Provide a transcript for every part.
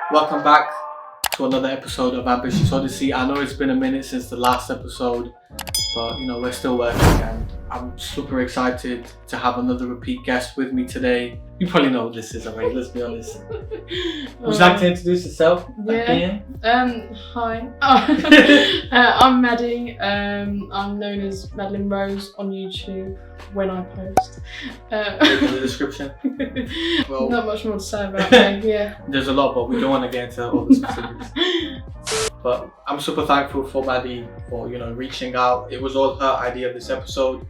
Welcome back to another episode of Ambitious Odyssey. I know it's been a minute since the last episode, but we're still working and I'm super excited to have another repeat guest with me today. You probably know what this is already, let's be honest. Would you like to introduce yourself? Yeah. Hi. I'm Maddie. I'm known as Madeline Rose on YouTube when I post. In the description. Well, not much more to say about me, yeah. There's a lot, but we don't want to get into all the specifics. But I'm super thankful for Maddie for reaching out. It was all her idea of this episode.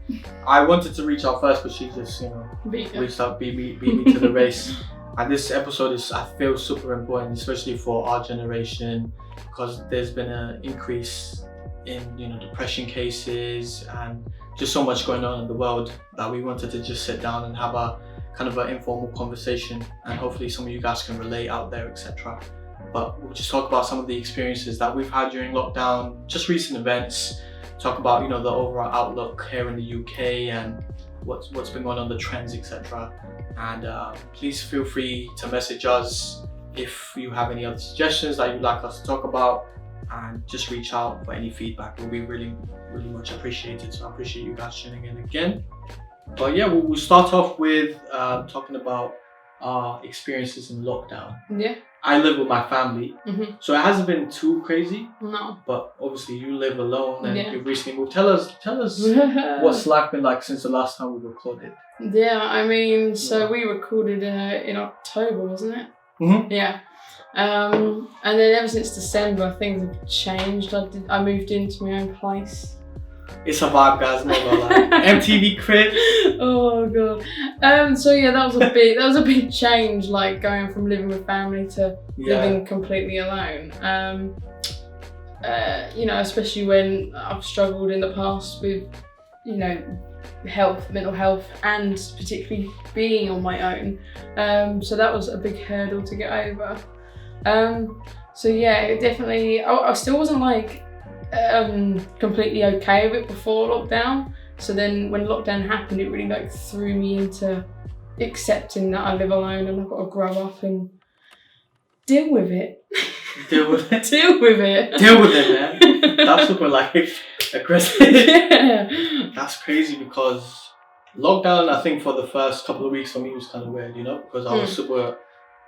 I wanted to reach out first, but she just reached out, beat me to the race. And this episode is, I feel, super important, especially for our generation, because there's been an increase in depression cases and just so much going on in the world that we wanted to just sit down and have a kind of an informal conversation, and hopefully some of you guys can relate out there, etc. But we'll just talk about some of the experiences that we've had during lockdown, just recent events, talk about the overall outlook here in the UK and what's been going on, the trends, etc. And please feel free to message us if you have any other suggestions that you'd like us to talk about, and just reach out for any feedback. It will be really much appreciated. So I appreciate you guys tuning in again. But yeah, we'll start off with talking about our experiences in lockdown. Yeah. I live with my family, so it hasn't been too crazy. No. But obviously you live alone and you've recently moved. Tell us what's life been like since the last time we recorded. Yeah, I mean, so we recorded in October, wasn't it? Mm-hmm. Yeah. And then ever since December, things have changed. I moved into my own place. It's a vibe, guys. No gonna lie. MTV crib. Oh god. So yeah, that was a big change. Like going from living with family to living completely alone. Especially when I've struggled in the past with, mental health, and particularly being on my own. So that was a big hurdle to get over. So yeah, it definitely. I still wasn't completely okay with it before lockdown. So then when lockdown happened, it really threw me into accepting that I live alone and I've got to grow up and deal with it. Deal with it? Deal with it. Deal with it, man. That's super aggressive. Yeah. That's crazy because lockdown, I think for the first couple of weeks for me was kind of weird, because I was super,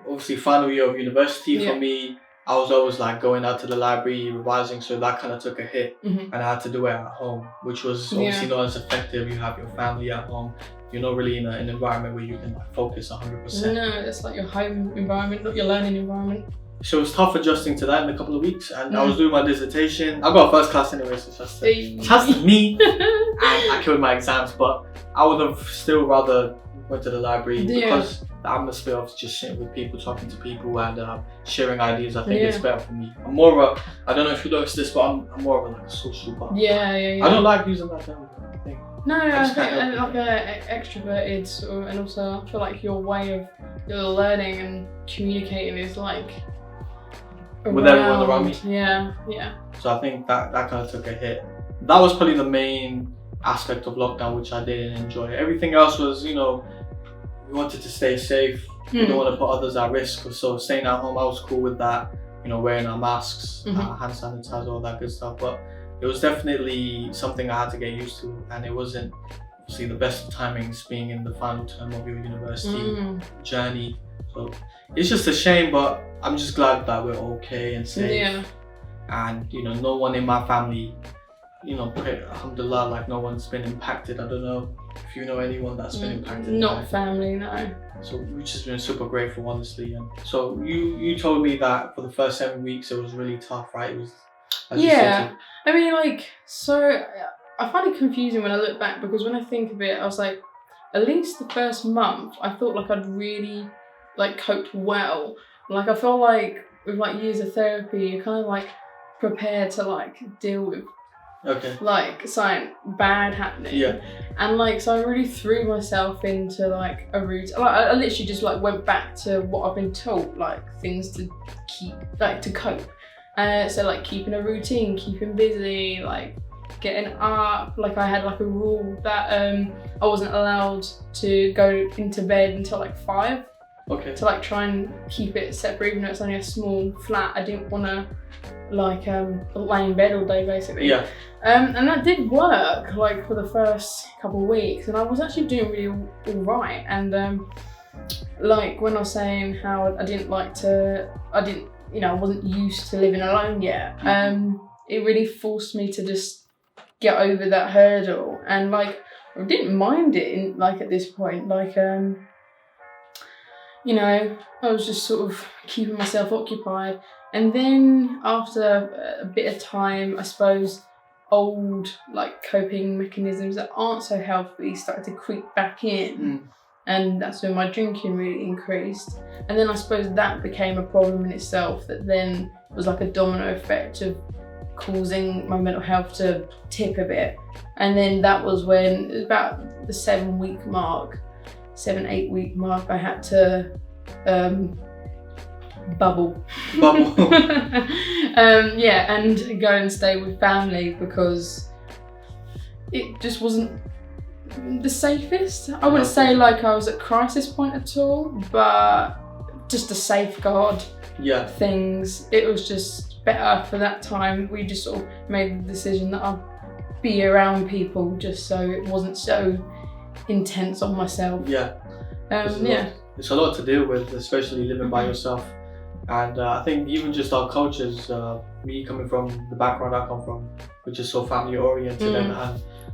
obviously final year of university for me. I was always going out to the library, revising, so that kind of took a hit, and I had to do it at home, which was obviously not as effective. You have your family at home, you're not really in an environment where you can focus 100%. No, it's your home environment, not your learning environment. So it was tough adjusting to that in a couple of weeks, and I was doing my dissertation. I got first class anyway, so just me, and I killed my exams, but I would have still rather went to the library because the atmosphere of just sitting with people, talking to people, and sharing ideas, I think it's better for me. I'm more of I don't know if you noticed this, but I'm more of a social button. Yeah. I don't like using that term, I think. No, I think extroverted, and also I feel like your way of your learning and communicating is with everyone around me. Yeah. So I think that kind of took a hit. That was probably the main aspect of lockdown which I didn't enjoy. Everything else was, we wanted to stay safe. We don't want to put others at risk. So staying at home, I was cool with that. Wearing our masks, hand sanitizer, all that good stuff. But it was definitely something I had to get used to, and it wasn't obviously the best timings being in the final term of your university journey. So it's just a shame, but I'm just glad that we're okay and safe. Yeah. And no one in my family, alhamdulillah, no one's been impacted. I don't know if you know anyone that's been impacted. Not family, no. So we've just been super grateful, honestly. And so you told me that for the first 7 weeks it was really tough, right? It was. I mean, so I find it confusing when I look back, because when I think of it, I was at least the first month, I thought I'd really coped well. I feel with years of therapy, you're kind of prepared to deal with something bad happening. Yeah. And so I really threw myself into a routine. I literally just went back to what I've been taught, things to keep to cope. So keeping a routine, keeping busy, getting up. I had a rule that I wasn't allowed to go into bed until 5. Okay. to like try and keep it separate, even though it's only a small flat. I didn't want to like lay in bed all day basically. Yeah. And that did work like for the first couple of weeks, and I was actually doing really all right. And like when I was saying how I wasn't used to living alone yet. It really forced me to just get over that hurdle, and like I didn't mind it at this point. Like I was just sort of keeping myself occupied, and then after a bit of time, I suppose old like coping mechanisms that aren't so healthy started to creep back in. And that's when my drinking really increased. And then I suppose that became a problem in itself, that then was like a domino effect of causing my mental health to tip a bit. And then that was when, it was about the 7-8 week mark, I had to bubble. And go and stay with family, because it just wasn't the safest. I wouldn't say like I was at crisis point at all, but just to safeguard things, it was just better for that time. We just sort of made the decision that I'd be around people just so it wasn't so intense on myself. It's a lot to deal with, especially living by yourself. And I think even just our cultures, me coming from the background I come from, which is so family oriented, and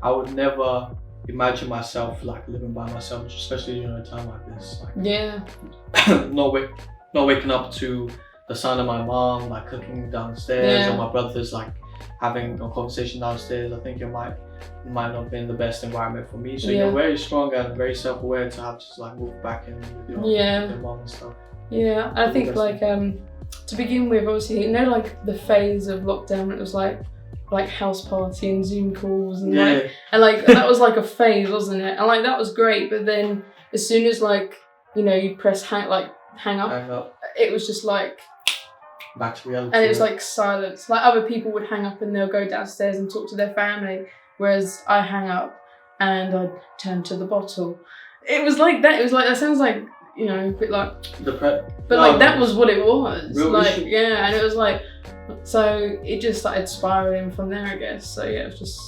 I would never imagine myself like living by myself, especially during a time like this. Not waking up to the sound of my mom like cooking downstairs, or my brothers like having a conversation downstairs. I think it might not have been the best environment for me. So you're very strong and very self-aware to have just like move back in with your mom and stuff. Yeah, I think like to begin with, obviously, like the phase of lockdown, it was like house party and Zoom calls and that was like a phase, wasn't it? And like that was great, but then as soon as like you press hang up, it was just like back to reality. And it was like silence. Like other people would hang up and they'll go downstairs and talk to their family, whereas I hang up and I'd turn to the bottle. It was like that. It was like, that sounds like a bit like that was what it was. And it was like, so it just started spiraling from there, I guess. So yeah, it was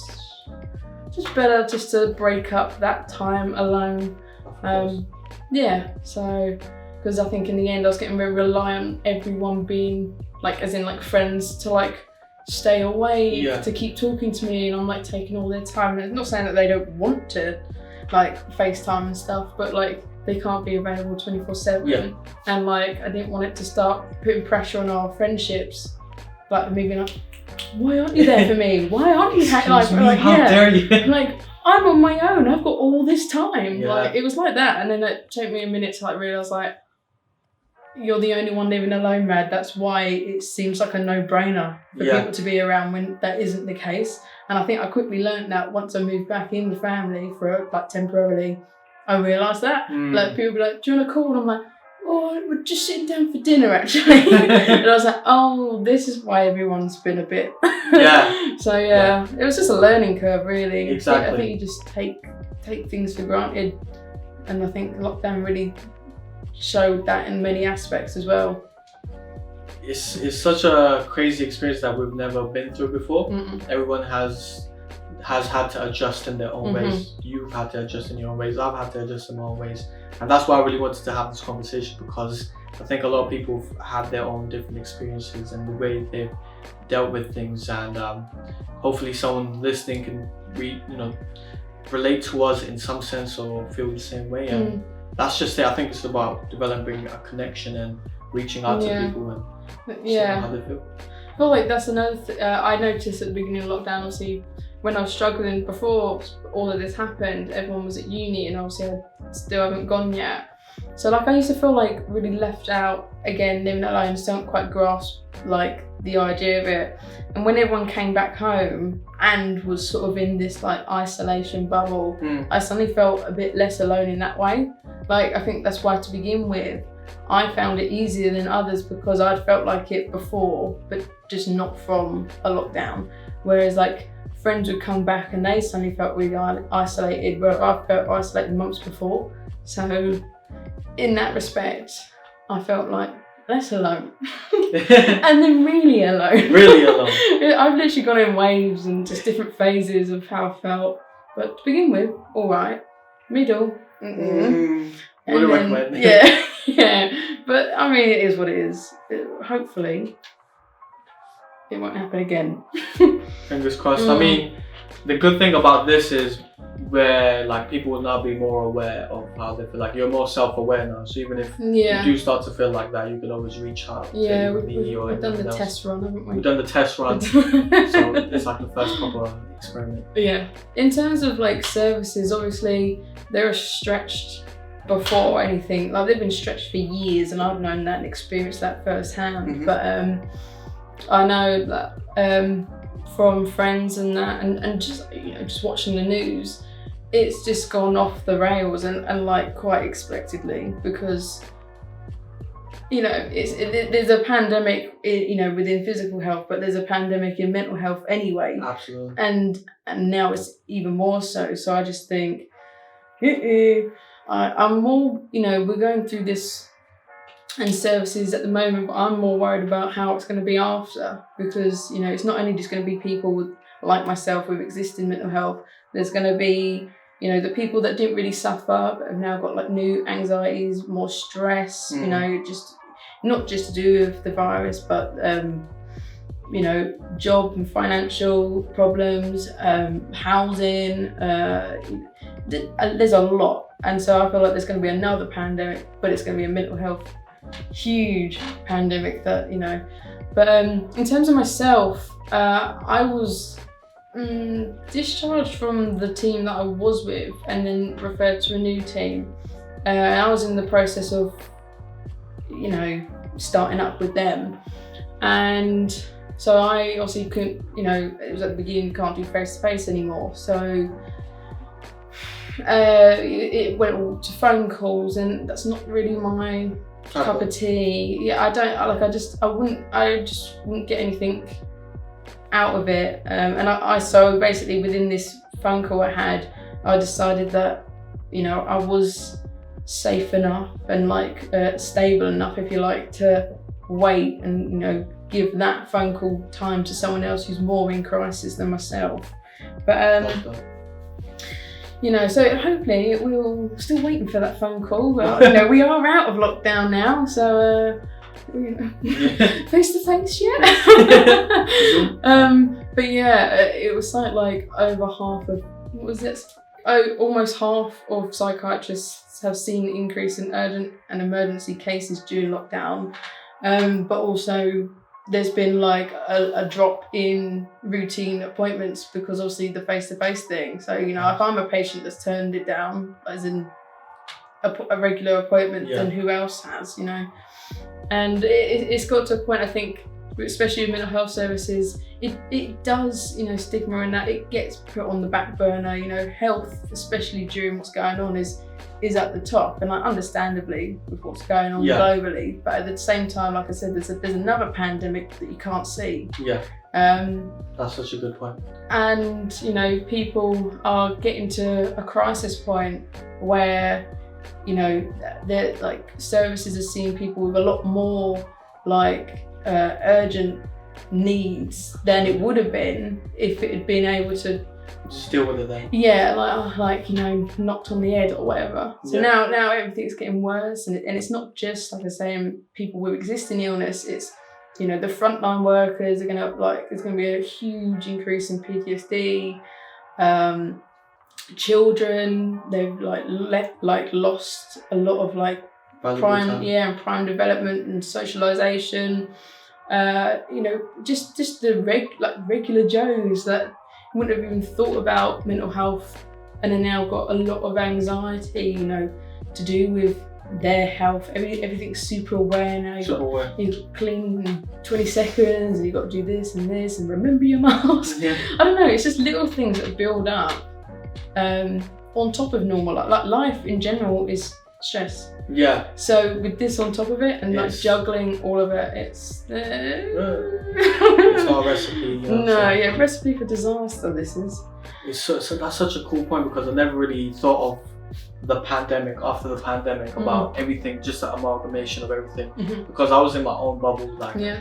just better just to break up that time alone. So because I think in the end I was getting very reliant on everyone being like, as in like friends, to like stay away, to keep talking to me, and I'm like taking all their time. And it's not saying that they don't want to like FaceTime and stuff, but like they can't be available 24/7. And like I didn't want it to start putting pressure on our friendships, like me being like, why aren't you there for me? Why aren't you how dare you? Like I'm on my own, I've got all this time. Like it was like that. And then it took me a minute to like realise like, you're the only one living alone, Mad. That's why it seems like a no-brainer for people to be around when that isn't the case. And I think I quickly learned that once I moved back in the family for like temporarily. I realised that. Like people be like, do you want to call? And I'm like, oh, we're just sitting down for dinner actually. And I was like, oh, this is why everyone's been a bit. So it was just a learning curve, really. Exactly. I think you just take things for granted, and I think lockdown really showed that in many aspects as well. It's such a crazy experience that we've never been through before. Everyone has had to adjust in their own ways. You've had to adjust in your own ways. I've had to adjust in my own ways. And that's why I really wanted to have this conversation, because I think a lot of people have their own different experiences and the way they've dealt with things. And hopefully someone listening can relate to us in some sense or feel the same way. And that's just it. I think it's about developing a connection and reaching out to people and seeing how they feel. Well, like that's another I noticed at the beginning of lockdown, obviously, when I was struggling before all of this happened, everyone was at uni, and obviously I still haven't gone yet. So like I used to feel like really left out, again, living alone, still don't quite grasp like the idea of it. And when everyone came back home and was sort of in this like isolation bubble, I suddenly felt a bit less alone in that way. Like I think that's why, to begin with, I found it easier than others, because I'd felt like it before, but just not from a lockdown. Whereas like friends would come back and they suddenly felt really isolated, where I felt isolated months before. So in that respect, I felt like less alone. And then really alone. Really alone. I've literally gone in waves and just different phases of how I felt. But to begin with, all right. Middle. Wouldn't recommend. Yeah, yeah. But I mean, it is what it is. Hopefully, it won't happen again. Fingers crossed. I mean, the good thing about this is where like people will now be more aware of how they feel. Like you're more self-aware now, so even if you do start to feel like that, you can always reach out. Yeah, we've done the test run, haven't we? We've done the test run, so it's like the first proper experiment. Yeah. In terms of like services, obviously they're stretched before anything. Like they've been stretched for years, and I've known that and experienced that firsthand. But I know that from friends and that, and just just watching the news, it's just gone off the rails and like quite expectedly, because there's a pandemic within physical health, but there's a pandemic in mental health anyway. Absolutely. And now it's even more so. So I just think I'm more, we're going through this and services at the moment, but I'm more worried about how it's going to be after, because it's not only just going to be people like myself with existing mental health. There's going to be the people that didn't really suffer but have now got like new anxieties, more stress, just not just to do with the virus, but job and financial problems, housing, there's a lot. And so I feel like there's going to be another pandemic, but it's going to be a mental health huge pandemic that but in terms of myself, I was discharged from the team that I was with and then referred to a new team, and I was in the process of starting up with them, and so I obviously couldn't, it was at the beginning, can't do face-to-face anymore, so it went all to phone calls, and that's not really my cup of tea. Yeah, I just wouldn't get anything out of it, and so basically within this phone call I decided that I was safe enough and stable enough, if you like, to wait and give that phone call time to someone else who's more in crisis than myself. But so hopefully we're still waiting for that phone call. But, we are out of lockdown now, so face to face yet. But yeah, it was like over half of almost half of psychiatrists have seen an increase in urgent and emergency cases during lockdown, but also there's been like a drop in routine appointments because obviously the face-to-face thing. So, if I'm a patient that's turned it down, as in a regular appointment, then who else has, And it's got to a point, I think, especially with mental health services, it does, stigma and that, it gets put on the back burner. Health, especially during what's going on, is at the top, and understandably with what's going on globally, but at the same time, like I said, there's another pandemic that you can't see. That's such a good point. And people are getting to a crisis point where they're like, services are seeing people with a lot more urgent needs than it would have been if it had been able to just deal with it then. Yeah, knocked on the head or whatever. So now everything's getting worse, and it's not just, like I say, people with existing illness. It's the frontline workers are gonna there's gonna be a huge increase in PTSD. Children, they've lost a lot of prime development and socialization. Just the regular Joes that wouldn't have even thought about mental health, and are now got a lot of anxiety, to do with their health. Everything's super aware now. You clean in 20 seconds, and you've got to do this and remember your mask. I don't know, it's just little things that build up on top of normal. Like life in general is stress. So with this on top of it, and juggling all of it, it's not a recipe. Recipe for disaster. This is. That's such a cool point, because I never really thought of after the pandemic, about everything, just an amalgamation of everything. Mm-hmm. Because I was in my own bubble, like Yeah.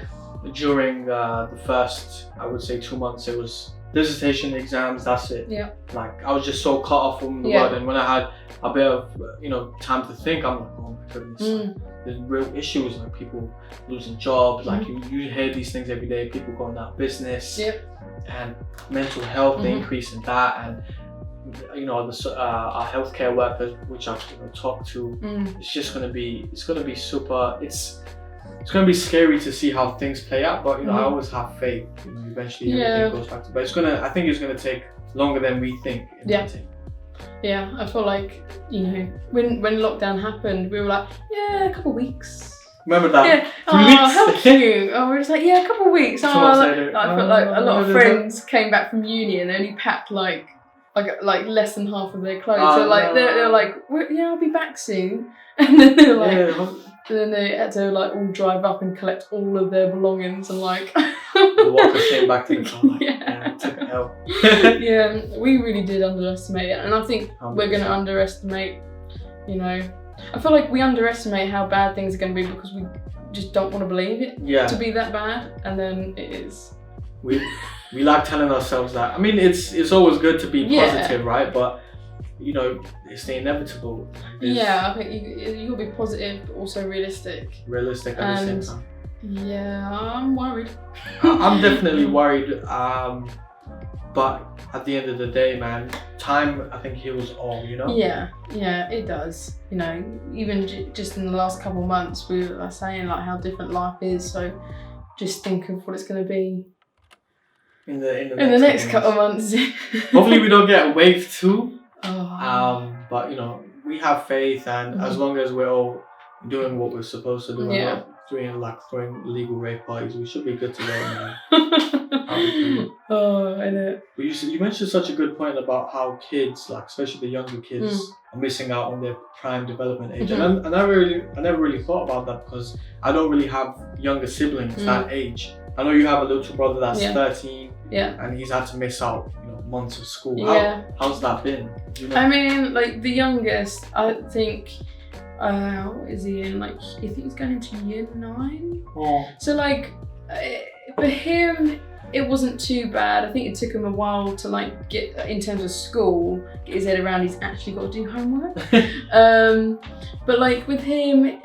during the first, I would say 2 months, it was dissertation exams, that's it. Yeah. Like I was just so cut off from the world, and when I had a bit of time to think, I'm like, oh my goodness, there's real issues, like people losing jobs, like you hear these things every day, people going out of business, and mental health, the increase in that, and our healthcare workers, which I've talked to, it's just gonna be super. It's gonna be scary to see how things play out, but I always have faith. Eventually everything goes back to. But I think it's gonna take longer than we think. Yeah, I feel like when lockdown happened, we were like, a couple of weeks. Remember that? Yeah. 3 weeks. How cute. Oh, we're just like, a couple of weeks. I felt like a lot of friends came back from uni and they only packed like less than half of their clothes. So like they're like, I'll be back soon. And then they're like, and then they had to like all drive up and collect all of their belongings and like. The walkers came back to the car. Like, took an L. Yeah, we really did underestimate it, and I think we're going to underestimate. I feel like we underestimate how bad things are going to be because we just don't want to believe it to be that bad, and then it is. We like telling ourselves that. I mean, it's always good to be positive, right? But it's the inevitable. I think you gotta be positive, but also realistic. Realistic at the same time. Yeah, I'm worried. I'm definitely worried. But at the end of the day, man, time I think heals all. Yeah, it does. Even just in the last couple of months, we were saying like how different life is. So just think of what it's gonna be. In the next couple of months. Hopefully we don't get wave 2. But we have faith, and as long as we're all doing what we're supposed to do, and not throwing illegal rave parties, we should be good to go, man. I know. But you mentioned such a good point about how kids, like especially the younger kids, are missing out on their prime development age, and I never really thought about that because I don't really have younger siblings that age. I know you have a little brother that's 13, and he's had to miss out, months of school. How's that been? I mean, like the youngest, I think, what is he in? Like, I think he's going into year 9. Oh. So like, for him, it wasn't too bad. I think it took him a while to like get, in terms of school, get his head around. He's actually got to do homework. But like with him,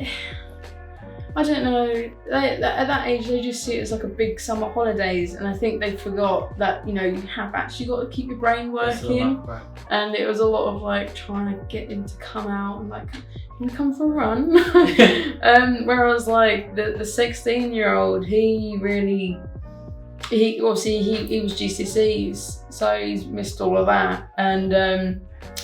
I don't know, at that age they just see it as like a big summer holidays, and I think they forgot that you have actually got to keep your brain working, and it was a lot of like trying to get him to come out and like, can you come for a run? Whereas like the 16-year-old, he was GCSEs, so he's missed all of that, and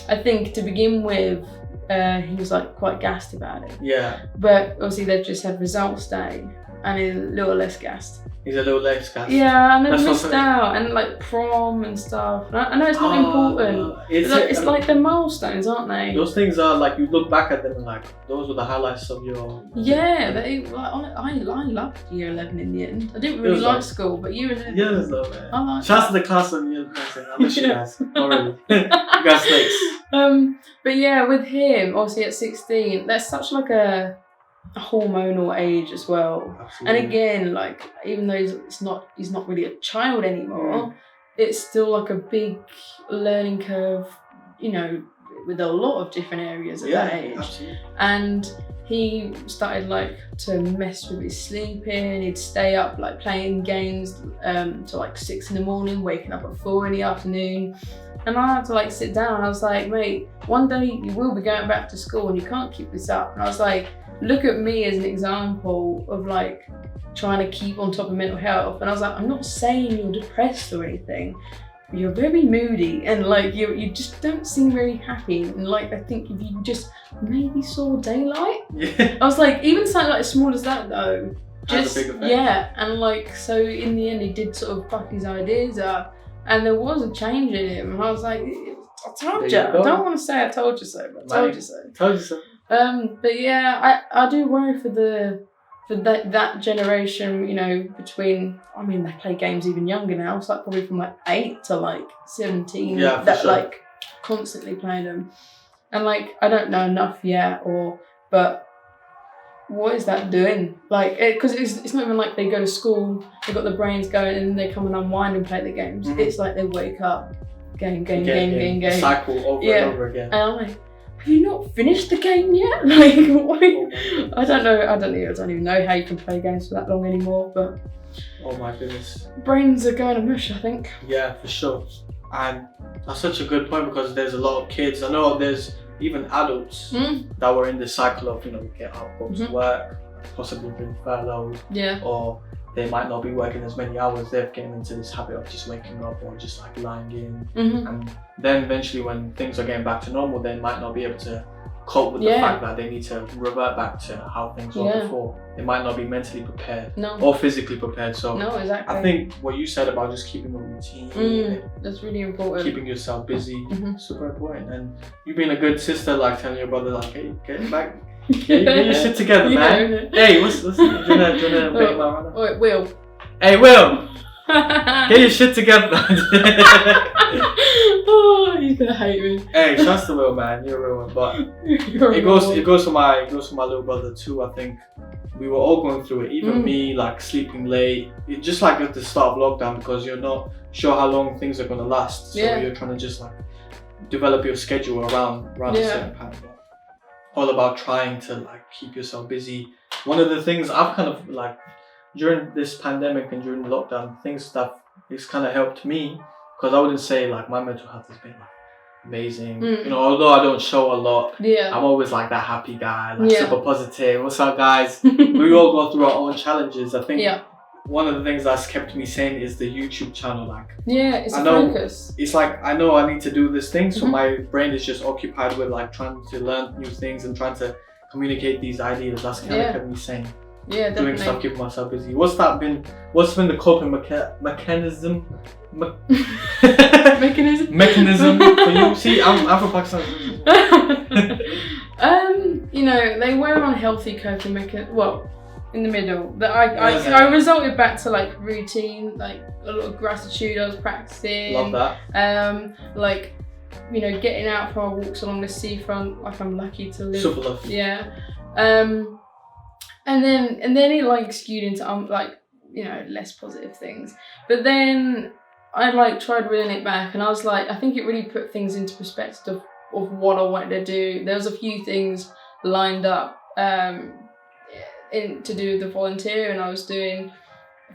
I think to begin with he was like quite gassed about it. Yeah. But obviously they've just had results day and he's a little less gassed. He's a little less gassed. Yeah, and they've missed out, and like prom and stuff. And I know it's not important. It's like they're milestones, aren't they? Those things are like, you look back at them and like, those were the highlights of your... Yeah, I loved year 11 in the end. I didn't really like school, but year 11... Yeah, there's no man. Shout out to the class on year 11. I miss you guys. Not really. You guys snakes. But yeah, with him, obviously at 16, that's such like a hormonal age as well. Absolutely. And again, like even though he's not really a child anymore, it's still like a big learning curve, with a lot of different areas at that age. Absolutely. And he started like to mess with his sleeping. He'd stay up like playing games till like 6 in the morning, waking up at 4 in the afternoon. And I had to like sit down. I was like, mate, one day you will be going back to school and you can't keep this up. And I was like, look at me as an example of like trying to keep on top of mental health. And I was like, I'm not saying you're depressed or anything, but you're very moody and like you just don't seem very happy. And like, I think if you just maybe saw daylight. Yeah. I was like, even something like as small as that though, just, and like, so in the end he did sort of fuck his ideas up. And there was a change in him, and I was like, I told you. I don't want to say I told you so, but I told you so. Told you so. But yeah, I do worry for that generation, between, I mean, they play games even younger now. It's like probably from like 8 to like 17. Yeah, that sure. Like constantly playing them. And like, I don't know enough yet, but what is that doing? Like, because it's not even like they go to school, they've got the brains going, and then they come and unwind and play the games. Mm-hmm. It's like they wake up, game. Cycle over and over again. And I'm like, have you not finished the game yet? Like, wait. I don't even know how you can play games for that long anymore, but oh my goodness. Brains are going to mush, I think. Yeah, for sure. And that's such a good point, because there's a lot of kids. I know there's even adults that were in the cycle of, get up, go to work, possibly been furloughed, or they might not be working as many hours. They're getting into this habit of just waking up or just like lying in. And then eventually when things are getting back to normal, they might not be able to cope with the fact that they need to revert back to how things were before. They might not be mentally prepared or physically prepared. So no, exactly. I think what you said about just keeping a routine, that's really important. keeping yourself busy, super important. And you being a good sister, like telling your brother, like, hey, get back, get your shit together, man. Hey, what's do you wanna make my runner? Wait, Will. Hey, Will, get your shit together. Oh, he's gonna hate me. Hey, trust the Will, man. You're a real one. But it goes for my little brother too. I think we were all going through it. Even me, like sleeping late. Just like at the start of lockdown, because you're not sure how long things are gonna last. So you're trying to just like develop your schedule around a certain pattern. All about trying to like keep yourself busy. One of the things I've kind of like during this pandemic and during the lockdown, things that it's kind of helped me. Because I wouldn't say like my mental health has been like amazing. Although I don't show a lot, I'm always like that happy guy, like super positive. What's up, guys? We all go through our own challenges. I think one of the things that's kept me sane is the YouTube channel. Like, it's a focus. It's like I know I need to do this thing, so my brain is just occupied with like trying to learn new things and trying to communicate these ideas. That's kind of kept me sane. Yeah, definitely. Doing stuff, keeping myself busy. What's been the coping mechanism? Mechanism for you? See, I'm from Pakistan. They were on healthy coping mechanism. Well, in the middle. That I resulted back to like routine, like a lot of gratitude I was practicing. Love that. Like, getting out for our walks along the seafront. Like, I'm lucky to live. Super lucky. Yeah. And then it like skewed into less positive things. But then I like tried reeling it back, and I was like, I think it really put things into perspective of what I wanted to do. There was a few things lined up to do with the volunteering I was doing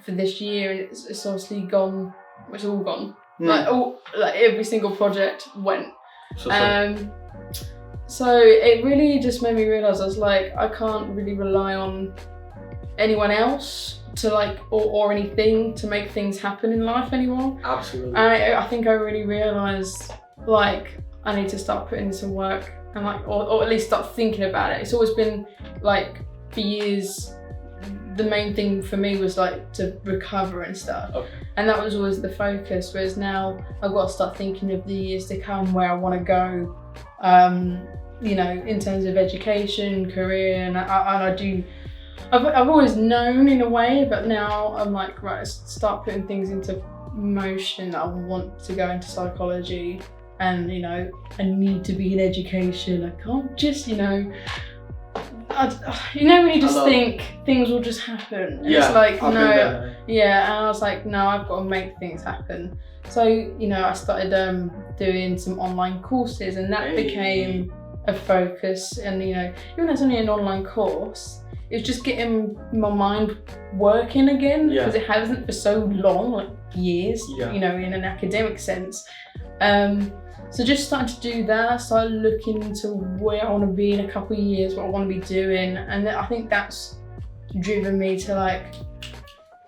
for this year, and it's obviously gone. It's all gone. Like every single project went. So it really just made me realise I was like, I can't really rely on anyone else to like or anything to make things happen in life anymore. Absolutely. I think I really realised like I need to start putting in some work and like or at least start thinking about it. It's always been like for years the main thing for me was like to recover and stuff. Okay. And that was always the focus, whereas now I've got to start thinking of the years to come, where I want to go. In terms of education, career, and I've always known in a way, but now I'm like, right, let's start putting things into motion. I want to go into psychology, and I need to be in education. I can't just when you just think things will just happen. And it's like and I was like, no, I've got to make things happen. So I started doing some online courses, and that became a focus. And even though it's only an online course, it's just getting my mind working again, because it hasn't for so long, like years, in an academic sense. So just starting to do that, started looking into where I want to be in a couple of years, what I want to be doing, and I think that's driven me to like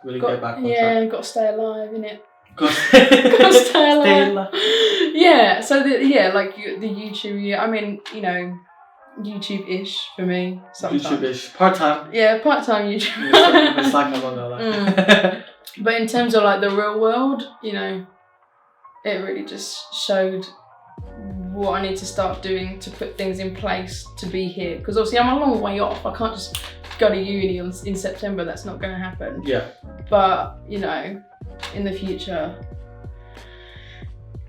really get back on track. Got to stay alive, innit? Got to stay alive. Yeah, so the YouTube, I mean, YouTube-ish for me sometimes. YouTube-ish, part-time. Yeah, part-time YouTube. It's like I'm on that. But in terms of like the real world, it really just showed what I need to start doing to put things in place to be here. Because obviously I'm a long way off. I can't just go to uni in September. That's not going to happen. Yeah. But in the future,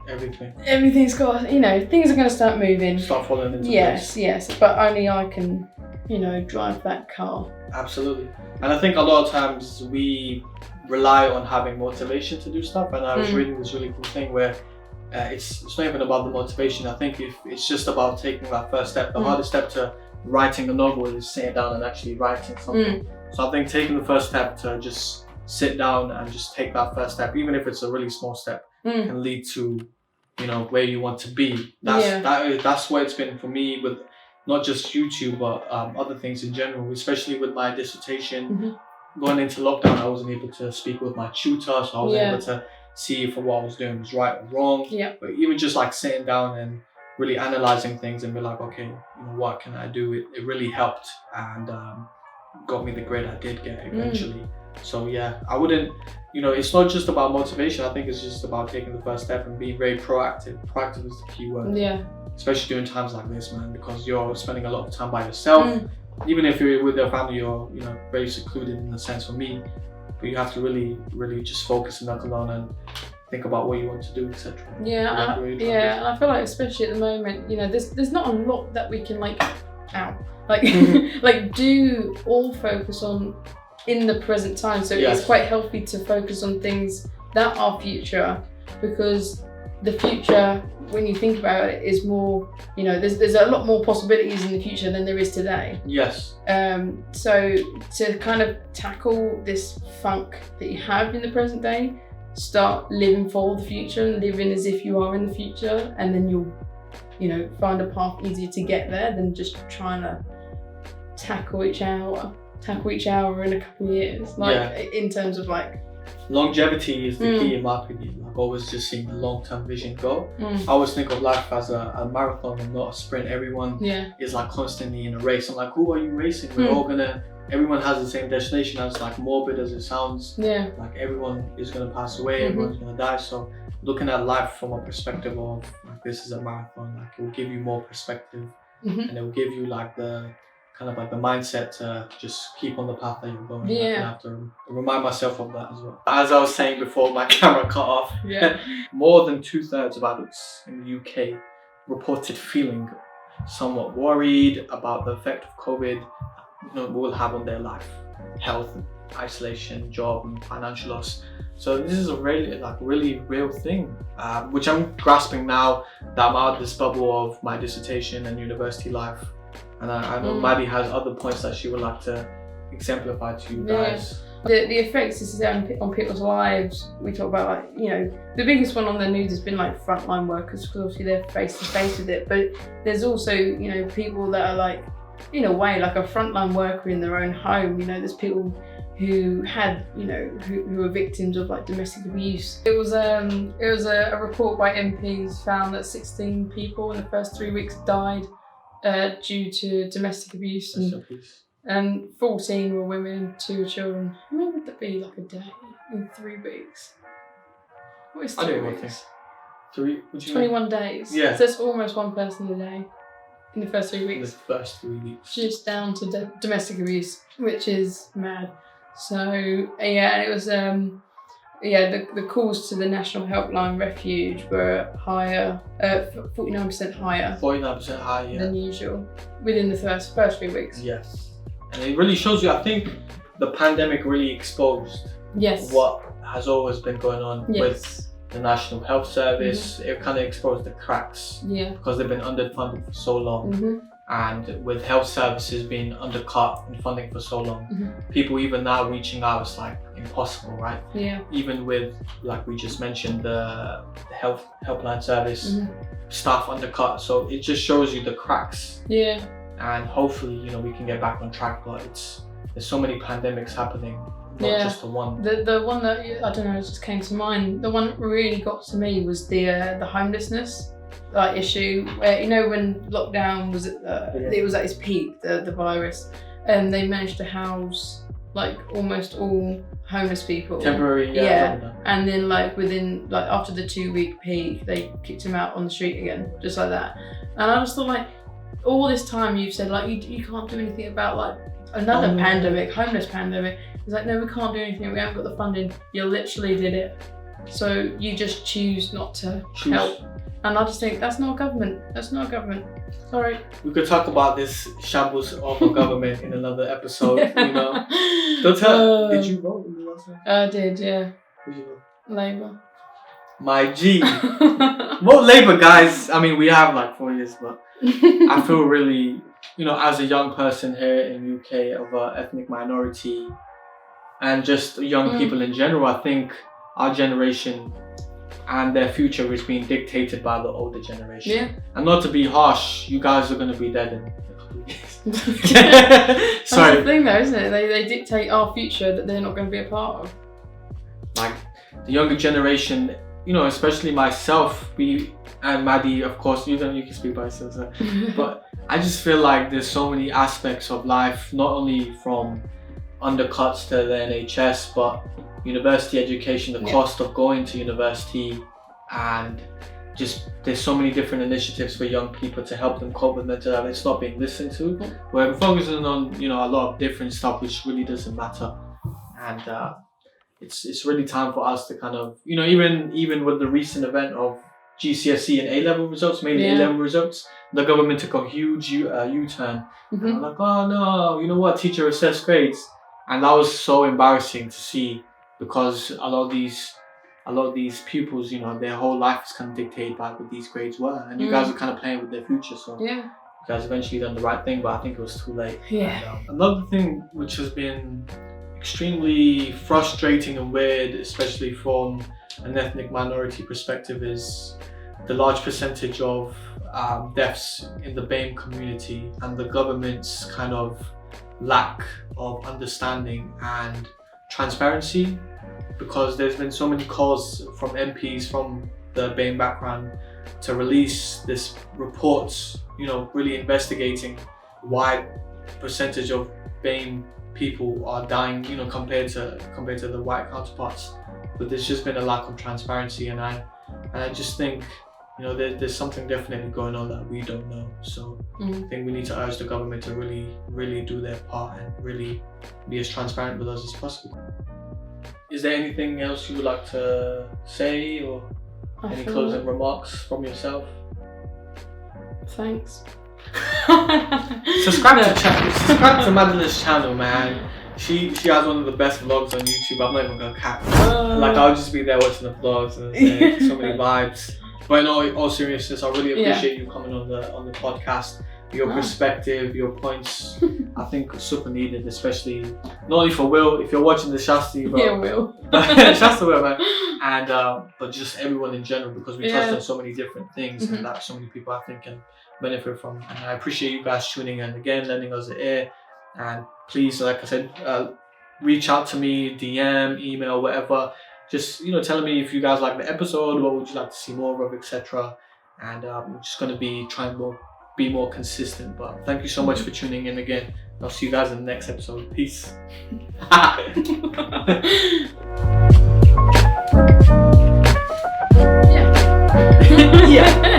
everything's got, things are going to start moving. Start falling into yes, place. Yes, but only I can, drive that car. Absolutely. And I think a lot of times we rely on having motivation to do stuff. And I was reading this really cool thing where it's not even about the motivation. I think if it's just about taking that first step. The hardest step to writing a novel is sitting down and actually writing something. So I think taking the first step to just sit down and just take that first step, even if it's a really small step, can lead to, where you want to be. That's what it's been for me with not just YouTube, but other things in general, especially with my dissertation. Going into lockdown, I wasn't able to speak with my tutor, so I wasn't able to see if what I was doing was right or wrong. But even just like sitting down and really analyzing things and be like, okay, what can I do? It really helped and got me the grade I did get eventually. So yeah, I wouldn't, it's not just about motivation. I think it's just about taking the first step and being very proactive. Proactive is the key word. Yeah. Especially during times like this, man, because you're spending a lot of time by yourself. Even if you're with your family, you're, very secluded in a sense for me. But you have to really, really just focus and knuckle down and think about what you want to do, etc. Yeah, and I feel like especially at the moment, there's not a lot that we can do or focus on in the present time. So it's quite healthy to focus on things that are future, because the future, when you think about it, is more, there's a lot more possibilities in the future than there is today. Yes. So to kind of tackle this funk that you have in the present day, start living for the future and living as if you are in the future, and then you'll, find a path easier to get there than just trying to tackle each hour in a couple of years. In terms of longevity is the key in my opinion. Always just seeing the long-term vision go. I always think of life as a marathon and not a sprint. Everyone is constantly in a race. I'm like, who are you racing? We're all everyone has the same destination. As morbid as it sounds, everyone is gonna pass away, everyone's gonna die. So looking at life from a perspective of this is a marathon, it will give you more perspective, and it will give you the kind of the mindset to just keep on the path that you're going. I have to remind myself of that as well. As I was saying before my camera cut off, more than 2/3 of adults in the UK reported feeling somewhat worried about the effect of COVID will have on their life, health, isolation, job, and financial loss. So this is a really real thing, which I'm grasping now that I'm out of this bubble of my dissertation and university life. And I know Maddie has other points that she would like to exemplify to you guys. The effects this is having on people's lives. We talk about the biggest one on the news has been frontline workers, because obviously they're face to face with it. But there's also people that are in a way a frontline worker in their own home. There's people who had who were victims of domestic abuse. It was a report by MPs found that 16 people in the first 3 weeks died due to domestic abuse, and 14 were women, 2 were children. How many would that be a day in 3 weeks? What is 3 weeks? 21 days. Yeah. So it's almost one person a day in the first 3 weeks. The first 3 weeks. Just down to domestic abuse, which is mad. So it was the calls to the National Helpline Refuge were higher, 49% higher. 49% higher than usual within the first 3 weeks. Yes, and it really shows you. I think the pandemic really exposed what has always been going on with the National Health Service. It kind of exposed the cracks because they've been underfunded for so long. And with health services being undercut in funding for so long, people even now reaching out is impossible, right? Yeah. Even with we just mentioned the health helpline service, staff undercut. So it just shows you the cracks. Yeah. And hopefully, we can get back on track. But there's so many pandemics happening, not just the one. The one that I don't know just came to mind. The one that really got to me was the homelessness. Issue where when lockdown was it was at its peak, the virus, and they managed to house almost all homeless people temporary and then within after the 2-week peak they kicked him out on the street again, just like that. And I just thought all this time you've said you can't do anything about another pandemic, homeless pandemic. It's no, we can't do anything, we haven't got the funding. You literally did it. So you just choose not to help. And I just think that's not a government. That's not a government. Sorry. We could talk about this shambles of a government in another episode, you know. Don't tell. Did you vote in the last one? I did, yeah. Who did you vote? Labour. My G. Vote Labour, guys. I mean, we have like 4 years, but I feel really, you know, as a young person here in UK of an ethnic minority and just young people in general, I think our generation and their future is being dictated by the older generation. Yeah. And not to be harsh, you guys are going to be dead in a couple of years. That's Sorry. the thing though, isn't it? They dictate our future that they're not going to be a part of. Like the younger generation, you know, especially myself, and Maddie, of course, you can speak by yourself, so. But I just feel like there's so many aspects of life, not only from undercuts to the NHS, but university education, the cost of going to university, and just there's so many different initiatives for young people to help them cope with mental health. It's not being listened to. We're focusing on, you know, a lot of different stuff which really doesn't matter, and it's really time for us to kind of, you know, even with the recent event of GCSE and A-level results, mainly A-level results, the government took a huge U-turn. And I'm like, oh no, you know what, teacher assessed grades. And that was so embarrassing to see, because a lot of these pupils, you know, their whole life is kind of dictated by what these grades were. And you guys are kind of playing with their future. So you guys eventually done the right thing, but I think it was too late. Yeah. And, another thing which has been extremely frustrating and weird, especially from an ethnic minority perspective, is the large percentage of deaths in the BAME community and the government's kind of lack of understanding and transparency, because there's been so many calls from MPs from the BAME background to release this reports, you know, really investigating why percentage of BAME people are dying, you know, compared to the white counterparts. But there's just been a lack of transparency, and I just think, you know, there's something definitely going on that we don't know. So I think we need to urge the government to really do their part and really be as transparent with us as possible. Is there anything else you would like to say, or any closing remarks from yourself? Thanks. Subscribe to Madeline's channel, man. She has one of the best vlogs on YouTube. I'm not even gonna cap. Like, I'll just be there watching the vlogs and saying so many vibes. But in all seriousness, I really appreciate you coming on the podcast. Your perspective, your points, I think are super needed, especially not only for Will. If you're watching the Shasti, but Will. Shasta Will, man, and but just everyone in general, because we touched on so many different things, and that so many people I think can benefit from. And I appreciate you guys tuning in again, lending us an ear. And please, like I said, reach out to me, DM, email, whatever. Just, you know, telling me if you guys like the episode, what would you like to see more of, etc. And I'm just gonna be trying to be more consistent. But thank you so much for tuning in again. I'll see you guys in the next episode. Peace. Yeah.